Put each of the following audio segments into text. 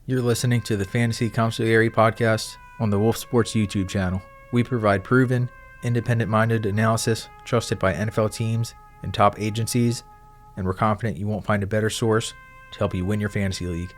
You're listening to the Fantasy Consigliere Podcast on the Wolf Sports YouTube channel. We provide proven, independent-minded analysis trusted by NFL teams and top agencies, and we're confident you won't find a better source to help you win your fantasy league.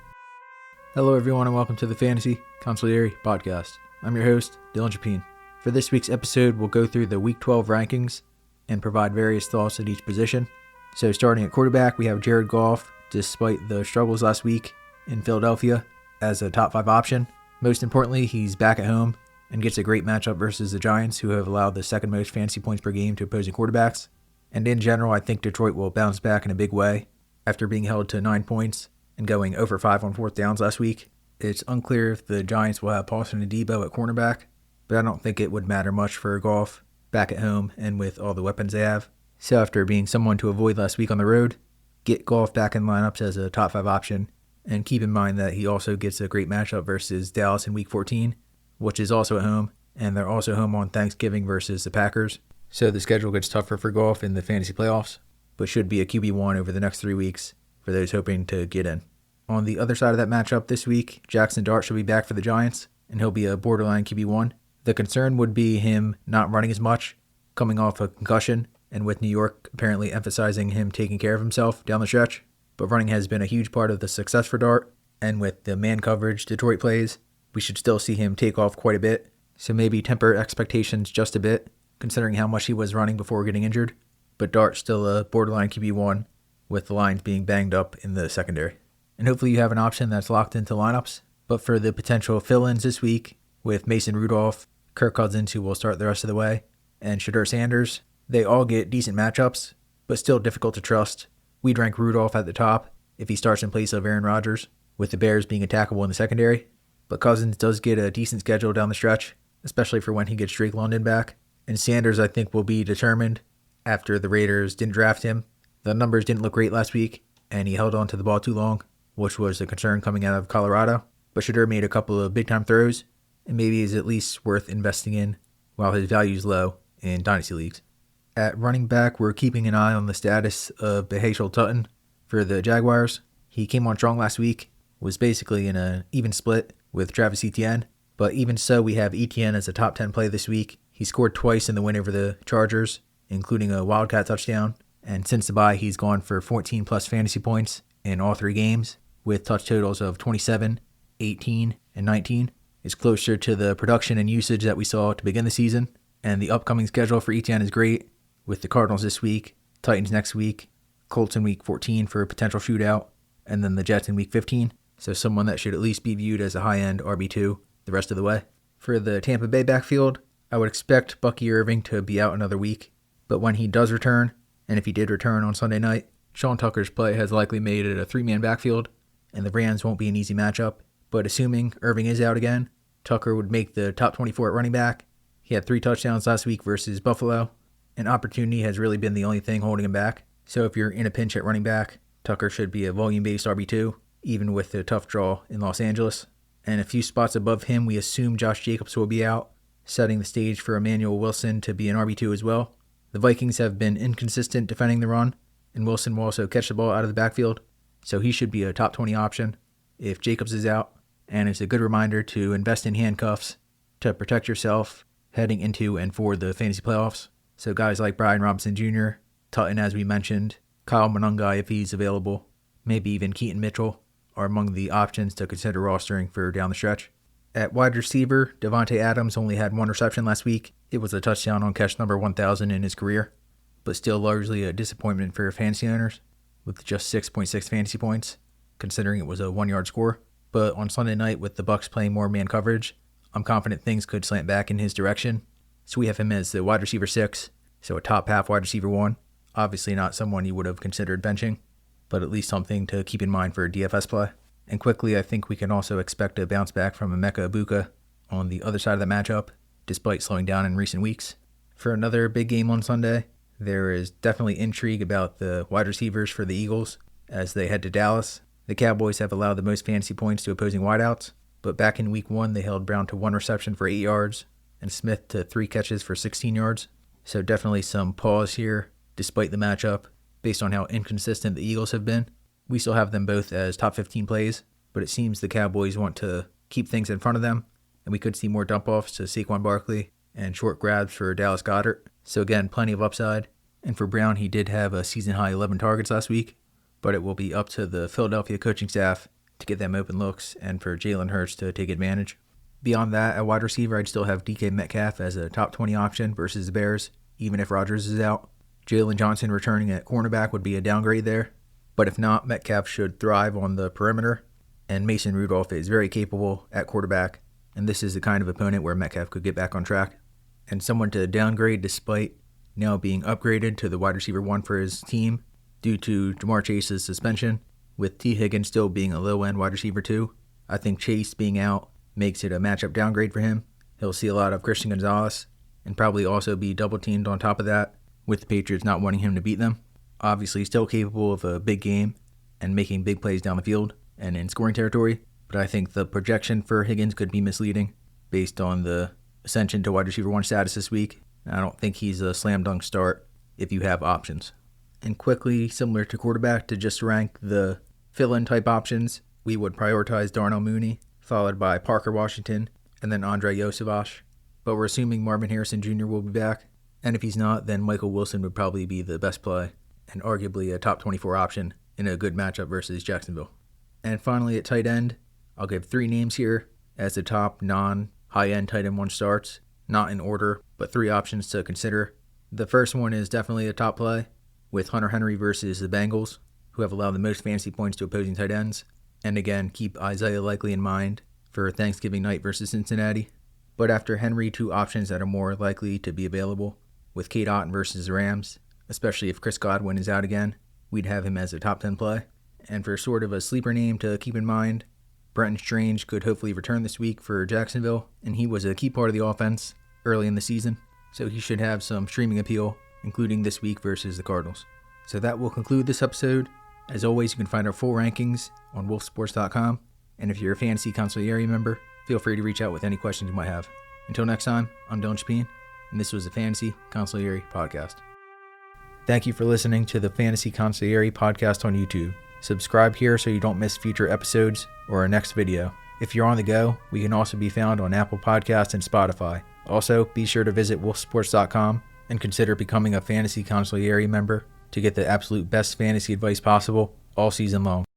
Hello everyone and welcome to the Fantasy Consigliere Podcast. I'm your host, Dylan Chapin. For this week's episode, we'll go through the Week 12 rankings and provide various thoughts at each position. So starting at quarterback, we have Jared Goff, despite the struggles last week in Philadelphia, as a top 5 option. Most importantly, he's back at home and gets a great matchup versus the Giants, who have allowed the second most fantasy points per game to opposing quarterbacks. And in general, I think Detroit will bounce back in a big way after being held to 9 points and going 0-for-5 on fourth downs last week. It's unclear if the Giants will have Paulson and Debo at cornerback, but I don't think it would matter much for Goff back at home and with all the weapons they have. So after being someone to avoid last week on the road, get Goff back in lineups as a top 5 option. And keep in mind that he also gets a great matchup versus Dallas in Week 14, which is also at home, and they're also home on Thanksgiving versus the Packers. So the schedule gets tougher for Goff in the fantasy playoffs, but should be a QB1 over the next 3 weeks for those hoping to get in. On the other side of that matchup this week, Jackson Dart should be back for the Giants, and he'll be a borderline QB1. The concern would be him not running as much, coming off a concussion, and with New York apparently emphasizing him taking care of himself down the stretch. But running has been a huge part of the success for Dart, and with the man coverage Detroit plays, we should still see him take off quite a bit. So maybe temper expectations just a bit, considering how much he was running before getting injured. But Dart's still a borderline QB1, with the Lions being banged up in the secondary. And hopefully you have an option that's locked into lineups. But for the potential fill-ins this week, with Mason Rudolph, Kirk Cousins, who will start the rest of the way, and Shedeur Sanders, they all get decent matchups, but still difficult to trust. We'd rank Rudolph at the top if he starts in place of Aaron Rodgers, with the Bears being attackable in the secondary. But Cousins does get a decent schedule down the stretch, especially for when he gets Drake London back. And Sanders, I think, will be determined after the Raiders didn't draft him. The numbers didn't look great last week, and he held on to the ball too long, which was a concern coming out of Colorado. But Shedeur made a couple of big-time throws, and maybe is at least worth investing in while his value is low in dynasty leagues. At running back, we're keeping an eye on the status of Bahashel Tutton for the Jaguars. He came on strong last week, was basically in an even split with Travis Etienne. But even so, we have Etienne as a top 10 play this week. He scored twice in the win over the Chargers, including a Wildcat touchdown. And since the bye, he's gone for 14-plus fantasy points in all 3 games, with touch totals of 27, 18, and 19. It's closer to the production and usage that we saw to begin the season. And the upcoming schedule for Etienne is great, with the Cardinals this week, Titans next week, Colts in Week 14 for a potential shootout, and then the Jets in Week 15. So someone that should at least be viewed as a high-end RB2 the rest of the way. For the Tampa Bay backfield, I would expect Bucky Irving to be out another week. But when he does return, and if he did return on Sunday night, Sean Tucker's play has likely made it a 3-man backfield, and the Rams won't be an easy matchup. But assuming Irving is out again, Tucker would make the top 24 at running back. He had 3 touchdowns last week versus Buffalo, and opportunity has really been the only thing holding him back. So if you're in a pinch at running back, Tucker should be a volume-based RB2, even with the tough draw in Los Angeles. And a few spots above him, we assume Josh Jacobs will be out, setting the stage for Emmanuel Wilson to be an RB2 as well. The Vikings have been inconsistent defending the run, and Wilson will also catch the ball out of the backfield, so he should be a top 20 option if Jacobs is out. And it's a good reminder to invest in handcuffs to protect yourself heading into and for the fantasy playoffs. So guys like Brian Robinson Jr., Tutton as we mentioned, Kyle Monungai if he's available, maybe even Keaton Mitchell are among the options to consider rostering for down the stretch. At wide receiver, Devontae Adams only had 1 reception last week. It was a touchdown on catch number 1,000 in his career, but still largely a disappointment for fantasy owners with just 6.6 fantasy points, considering it was a 1-yard score. But on Sunday night with the Bucs playing more man coverage, I'm confident things could slant back in his direction. So we have him as the wide receiver 6, so a top half wide receiver 1. Obviously not someone you would have considered benching, but at least something to keep in mind for a DFS play. And quickly, I think we can also expect a bounce back from Emeka Egbuka on the other side of the matchup, despite slowing down in recent weeks. For another big game on Sunday, there is definitely intrigue about the wide receivers for the Eagles as they head to Dallas. The Cowboys have allowed the most fantasy points to opposing wideouts, but back in Week 1, they held Brown to 1 reception for 8 yards and Smith to 3 catches for 16 yards. So definitely some pause here, despite the matchup, based on how inconsistent the Eagles have been. We still have them both as top 15 plays, but but it seems the Cowboys want to keep things in front of them, and we could see more dump-offs to Saquon Barkley and short grabs for Dallas Goedert. So again, plenty of upside. And for Brown, he did have a season-high 11 targets last week, but it will be up to the Philadelphia coaching staff to get them open looks and for Jalen Hurts to take advantage. Beyond that, at wide receiver, I'd still have DK Metcalf as a top 20 option versus the Bears, even if Rodgers is out. Jalen Johnson returning at cornerback would be a downgrade there, but if not, Metcalf should thrive on the perimeter, and Mason Rudolph is very capable at quarterback, and this is the kind of opponent where Metcalf could get back on track. And someone to downgrade despite now being upgraded to the wide receiver 1 for his team due to Jamar Chase's suspension, with T. Higgins still being a low-end wide receiver 2. I think Chase being out makes it a matchup downgrade for him. He'll see a lot of Christian Gonzalez and probably also be double-teamed on top of that, with the Patriots not wanting him to beat them. Obviously still capable of a big game and making big plays down the field and in scoring territory, but I think the projection for Higgins could be misleading based on the ascension to wide receiver 1 status this week. I don't think he's a slam dunk start if you have options. And quickly, similar to quarterback, to just rank the fill-in type options, we would prioritize Darnell Mooney, followed by Parker Washington, and then Andre Yosevach. But we're assuming Marvin Harrison Jr. will be back, and if he's not, then Michael Wilson would probably be the best play, and arguably a top 24 option in a good matchup versus Jacksonville. And finally, at tight end, I'll give 3 names here as the top non-high-end tight end 1 starts, not in order, but 3 options to consider. The first one is definitely a top play, with Hunter Henry versus the Bengals, who have allowed the most fantasy points to opposing tight ends. And again, keep Isaiah Likely in mind for Thanksgiving night versus Cincinnati. But after Henry, 2 options that are more likely to be available, with Kate Otten versus the Rams, especially if Chris Godwin is out again, we'd have him as a top 10 play. And for sort of a sleeper name to keep in mind, Brenton Strange could hopefully return this week for Jacksonville, and he was a key part of the offense early in the season, so he should have some streaming appeal, including this week versus the Cardinals. So that will conclude this episode. As always, you can find our full rankings on wolfsports.com, and if you're a Fantasy Consigliere member, feel free to reach out with any questions you might have. Until next time, I'm Dylan Chapin, and this was the Fantasy Consigliere Podcast. Thank you for listening to the Fantasy Consigliere Podcast on YouTube. Subscribe here so you don't miss future episodes or our next video. If you're on the go, we can also be found on Apple Podcasts and Spotify. Also, be sure to visit wolfsports.com and consider becoming a Fantasy Consigliere member to get the absolute best fantasy advice possible all season long.